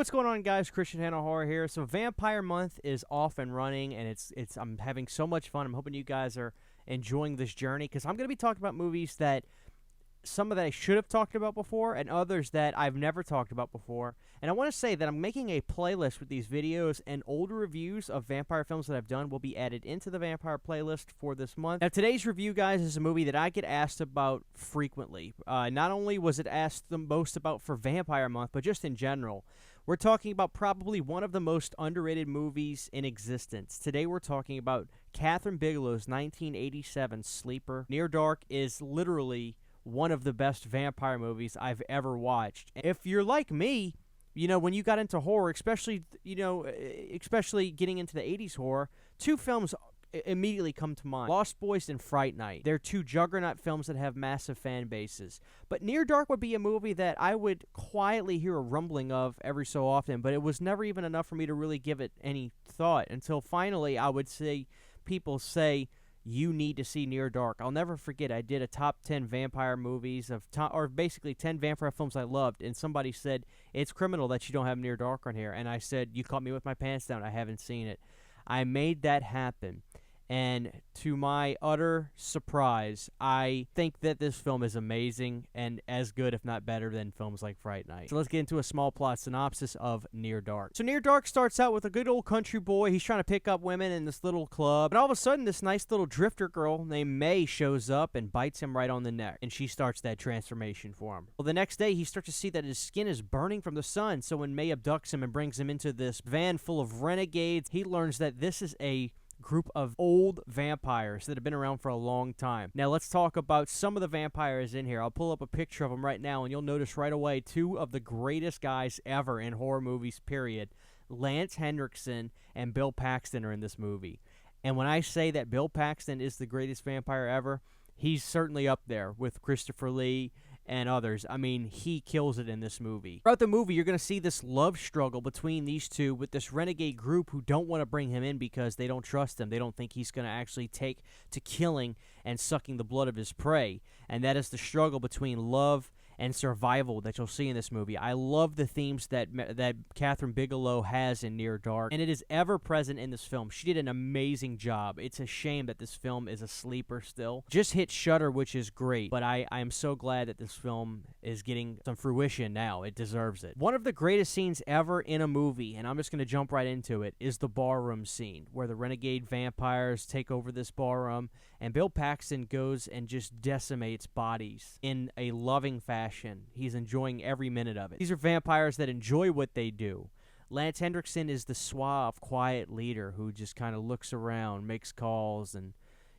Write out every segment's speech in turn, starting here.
what's going on, guys? Christian Hannah Horror here. So Vampire Month is off and running, and I'm having so much fun. I'm hoping you guys are enjoying this journey, because I'm going to be talking about movies that some of that I should have talked about before, and others that I've never talked about before. And I want to say that I'm making a playlist with these videos, and older reviews of vampire films that I've done will be added into the vampire playlist for this month. Now, today's review, guys, is a movie that I get asked about frequently. Not only was it asked the most about for Vampire Month, but just in general. We're talking about probably one of the most underrated movies in existence. Today we're talking about Kathryn Bigelow's 1987 sleeper. Near Dark is literally one of the best vampire movies I've ever watched. If you're like me, you know, when you got into horror, especially getting into the 80s horror, two films immediately come to mind: Lost Boys and Fright Night. They're two juggernaut films that have massive fan bases. But Near Dark would be a movie that I would quietly hear a rumbling of every so often, but it was never even enough for me to really give it any thought until finally I would see people say, you need to see Near Dark. I'll never forget, I did a top 10 vampire movies or basically 10 vampire films I loved, and somebody said, it's criminal that you don't have Near Dark on here. And I said, you caught me with my pants down. I haven't seen it. I made that happen. And to my utter surprise, I think that this film is amazing and as good, if not better, than films like Fright Night. So let's get into a small plot synopsis of Near Dark. So Near Dark starts out with a good old country boy. He's trying to pick up women in this little club. And all of a sudden, this nice little drifter girl named May shows up and bites him right on the neck. And she starts that transformation for him. Well, the next day, he starts to see that his skin is burning from the sun. So when May abducts him and brings him into this van full of renegades, he learns that this is a group of old vampires that have been around for a long time. Now let's talk about some of the vampires in here. I'll pull up a picture of them right now, and you'll notice right away two of the greatest guys ever in horror movies, period. Lance Henriksen and Bill Paxton are in this movie. And when I say that Bill Paxton is the greatest vampire ever, he's certainly up there with Christopher Lee and others. I mean, he kills it in this movie. Throughout the movie, you're going to see this love struggle between these two with this renegade group who don't want to bring him in because they don't trust him. They don't think he's going to actually take to killing and sucking the blood of his prey. And that is the struggle between love and survival that you'll see in this movie. I love the themes that Kathryn Bigelow has in Near Dark, and it is ever present in this film. She did an amazing job. It's a shame that this film is a sleeper still. Just hit Shudder, which is great, but I am so glad that this film is getting some fruition now. It deserves it. One of the greatest scenes ever in a movie, and I'm just going to jump right into it, is the barroom scene, where the renegade vampires take over this barroom, and Bill Paxton goes and just decimates bodies in a loving fashion. He's enjoying every minute of it. These are vampires that enjoy what they do. Lance Henriksen is the suave, quiet leader who just kind of looks around, makes calls, and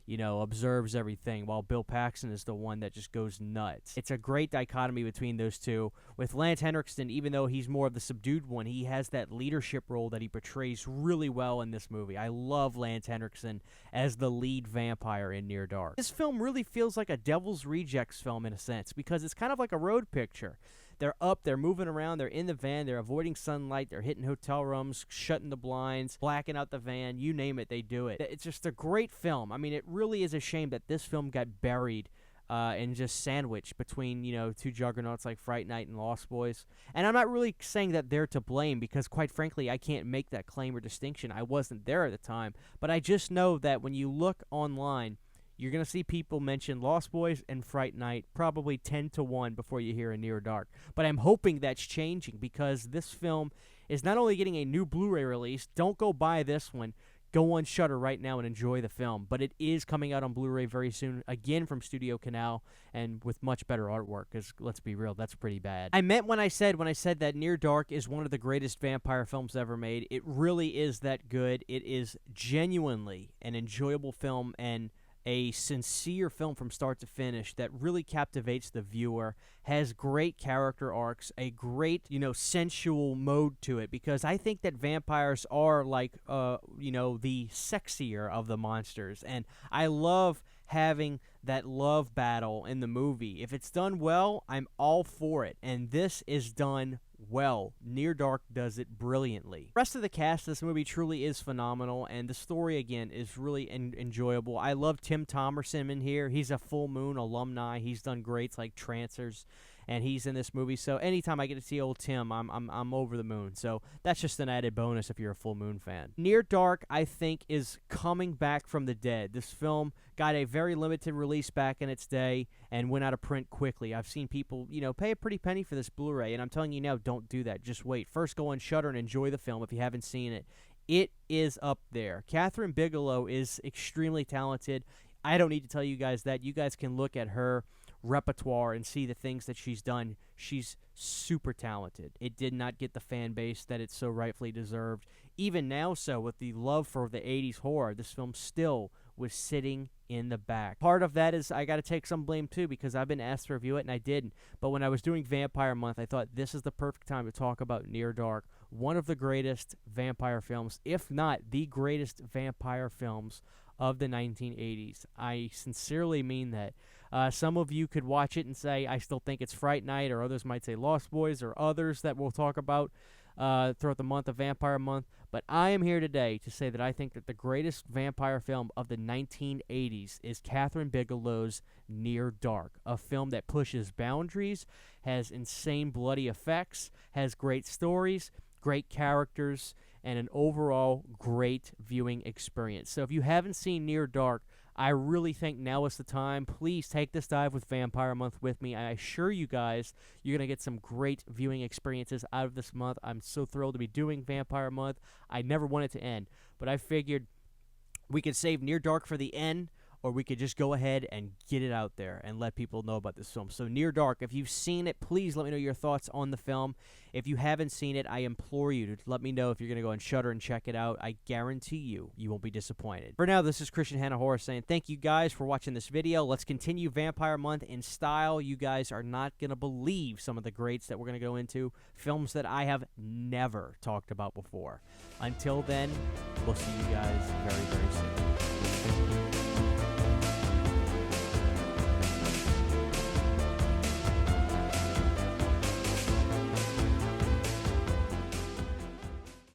observes everything, while Bill Paxton is the one that just goes nuts. It's a great dichotomy between those two. With Lance Henriksen, even though he's more of the subdued one, he has that leadership role that he portrays really well in this movie. I love Lance Henriksen as the lead vampire in Near Dark. This film really feels like a Devil's Rejects film in a sense, because it's kind of like a road picture. They're up, they're moving around, they're in the van, they're avoiding sunlight, they're hitting hotel rooms, shutting the blinds, blacking out the van, you name it, they do it. It's just a great film. I mean, it really is a shame that this film got buried and just sandwiched between, two juggernauts like Fright Night and Lost Boys. And I'm not really saying that they're to blame, because quite frankly, I can't make that claim or distinction. I wasn't there at the time. But I just know that when you look online, you're going to see people mention Lost Boys and Fright Night probably 10 to 1 before you hear a Near Dark. But I'm hoping that's changing, because this film is not only getting a new Blu-ray release. Don't go buy this one. Go on Shudder right now and enjoy the film. But it is coming out on Blu-ray very soon, again from Studio Canal, and with much better artwork, because let's be real, that's pretty bad. I meant when I said that Near Dark is one of the greatest vampire films ever made. It really is that good. It is genuinely an enjoyable film, and a sincere film from start to finish that really captivates the viewer, has great character arcs, a great, sensual mode to it, because I think that vampires are like, the sexier of the monsters, and I love having that love battle in the movie. If it's done well, I'm all for it, and this is done well. Near Dark does it brilliantly. The rest of the cast of this movie truly is phenomenal, and the story, again, is really enjoyable. I love Tim Thomerson in here. He's a Full Moon alumni. He's done greats like Trancers, and he's in this movie. So anytime I get to see old Tim, I'm over the moon. So that's just an added bonus if you're a Full Moon fan. Near Dark, I think, is coming back from the dead. This film got a very limited release back in its day and went out of print quickly. I've seen people, pay a pretty penny for this Blu-ray, and I'm telling you now, don't do that. Just wait. First, go on Shudder and enjoy the film if you haven't seen it. It is up there. Catherine Bigelow is extremely talented. I don't need to tell you guys that. You guys can look at her repertoire and see the things that she's done. She's super talented. It did not get the fan base that it so rightfully deserved. Even now, so with the love for the 80s horror, this film still was sitting in the back. Part of that is I got to take some blame too, because I've been asked to review it and I didn't. But when I was doing Vampire Month, I thought this is the perfect time to talk about Near Dark, one of the greatest vampire films, if not the greatest vampire films of the 1980s. I sincerely mean that. Some of you could watch it and say, I still think it's Fright Night, or others might say Lost Boys, or others that we'll talk about throughout the month of Vampire Month. But I am here today to say that I think that the greatest vampire film of the 1980s is Catherine Bigelow's Near Dark, a film that pushes boundaries, has insane bloody effects, has great stories, great characters, and an overall great viewing experience. So if you haven't seen Near Dark, I really think now is the time. Please take this dive with Vampire Month with me. I assure you guys, you're going to get some great viewing experiences out of this month. I'm so thrilled to be doing Vampire Month. I never want it to end, but I figured we could save Near Dark for the end, or we could just go ahead and get it out there and let people know about this film. So Near Dark, if you've seen it, please let me know your thoughts on the film. If you haven't seen it, I implore you to let me know if you're going to go on Shudder and check it out. I guarantee you won't be disappointed. For now, this is Christian Hannah Horror saying thank you guys for watching this video. Let's continue Vampire Month in style. You guys are not going to believe some of the greats that we're going to go into, films that I have never talked about before. Until then, we'll see you guys very, very soon.